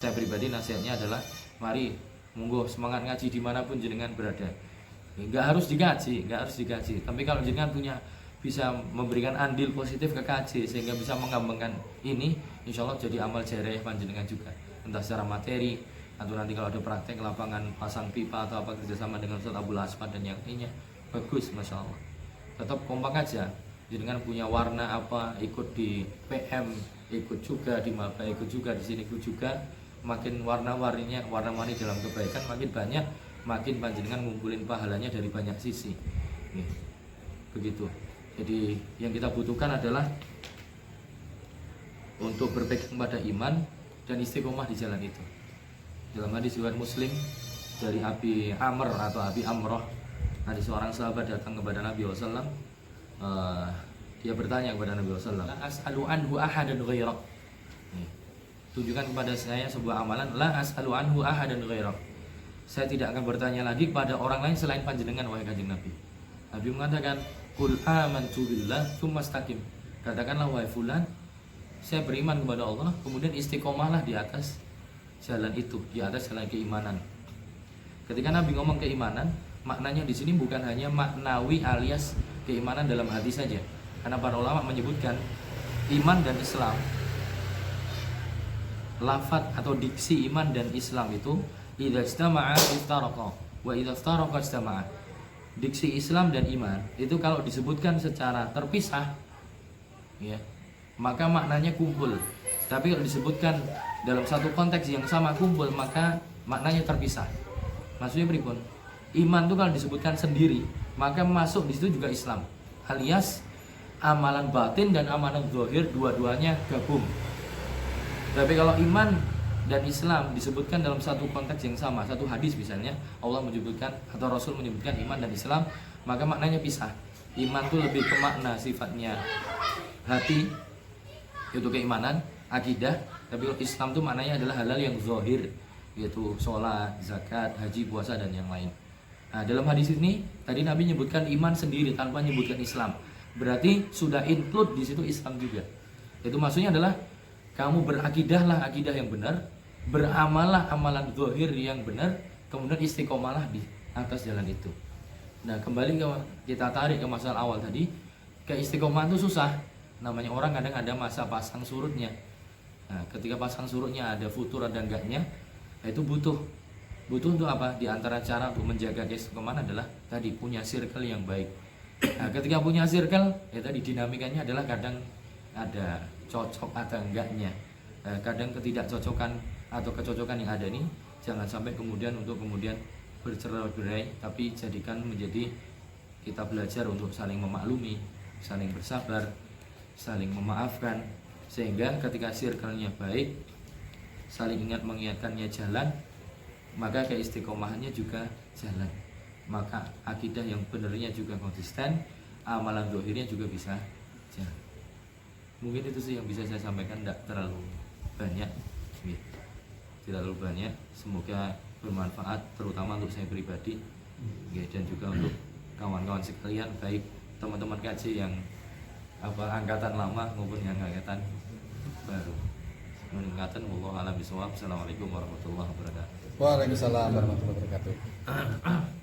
Saya pribadi nasihatnya adalah mari monggo semangat ngaji dimanapun jenengan berada. Nggak harus digaji. Tapi kalau jenengan bisa memberikan andil positif ke KJ sehingga bisa mengembangkan ini, insya Allah jadi amal jareh panjenengan juga. Entah secara materi atau nanti kalau ada praktek lapangan pasang pipa atau apa kerjasama dengan Ustaz Abdul Asfad dan yang lainnya, bagus, masya Allah. Tetap kompak aja. Jenengan punya warna apa, ikut di PM, ikut juga di Maba, ikut juga di sini, ikut juga. Makin warna-warni dalam kebaikan makin banyak, makin panjenengan ngumpulin pahalanya dari banyak sisi. Nih, begitu. Jadi yang kita butuhkan adalah untuk berpegang pada iman dan istiqomah di jalan itu. Dalam hadis riwayat Muslim dari Abi Amr atau Abi Amroh, ada seorang sahabat datang kepada Nabi SAW. Dia bertanya kepada Nabi SAW, as'alu anhu ahadan ghairak. Tunjukkan kepada saya sebuah amalan, la as'alu anhu ahadan ghairak. Saya tidak akan bertanya lagi kepada orang lain selain panjenengan, wahai kanjeng Nabi. Nabi mengatakan, qul amantu billah tsumma istaqim. Katakanlah, wahai fulan, saya beriman kepada Allah, kemudian istiqomahlah di atas jalan itu, di atas jalan keimanan. Ketika Nabi ngomong keimanan, maknanya di sini bukan hanya maknawi alias keimanan dalam hati saja. Karena para ulama menyebutkan iman dan Islam, lafaz atau diksi iman dan Islam itu idza istama'a iftaraqa wa idza iftaraqa istama'a. Diksi Islam dan iman itu kalau disebutkan secara terpisah, ya, maka maknanya kumpul. Tapi kalau disebutkan dalam satu konteks yang sama kumpul, maka maknanya terpisah. Maksudnya pripun? Iman itu kalau disebutkan sendiri, maka masuk di situ juga Islam. Alias amalan batin dan amalan zahir dua-duanya gabung. Tapi kalau iman dan Islam disebutkan dalam satu konteks yang sama, satu hadis misalnya, Allah menyebutkan atau Rasul menyebutkan iman dan Islam, maka maknanya pisah. Iman itu lebih ke makna sifatnya hati, yaitu keimanan, akidah. Tapi Islam itu maknanya adalah halal yang zahir, yaitu sholat, zakat, haji, puasa, dan yang lain. Nah, dalam hadis ini tadi Nabi menyebutkan iman sendiri tanpa menyebutkan Islam. Berarti sudah include di situ Islam juga. Itu maksudnya adalah kamu berakidahlah akidah yang benar, beramallah amalan zahir yang benar, kemudian istiqomahlah di atas jalan itu. Nah, kembali kita tarik ke masalah awal tadi, ke istiqomah itu susah. Namanya orang kadang ada masa pasang surutnya. Nah, ketika pasang surutnya ada futur ada enggaknya, itu butuh untuk apa? Di antara cara untuk menjaga istiqomah adalah tadi punya circle yang baik. Nah, ketika punya circle, ya tadi dinamikanya adalah kadang ada cocok atau enggaknya. Kadang ketidakcocokan atau kecocokan yang ada ini jangan sampai kemudian bercerai-berai, tapi jadikan menjadi kita belajar untuk saling memaklumi, saling bersabar, saling memaafkan, sehingga ketika circle-nya baik, saling ingat mengingatkannya jalan, maka keistiqomahannya juga jalan. Maka akidah yang benarnya juga konsisten, amalan zahirnya juga bisa jalan. Mungkin itu sih yang bisa saya sampaikan, tidak terlalu banyak, semoga bermanfaat terutama untuk saya pribadi, dan juga untuk kawan-kawan sekalian, baik teman-teman KJ yang angkatan lama maupun yang angkatan baru. Meningkatkan wallahu a'lam bishawab. Assalamualaikum warahmatullahi wabarakatuh. Waalaikumsalam warahmatullahi wabarakatuh.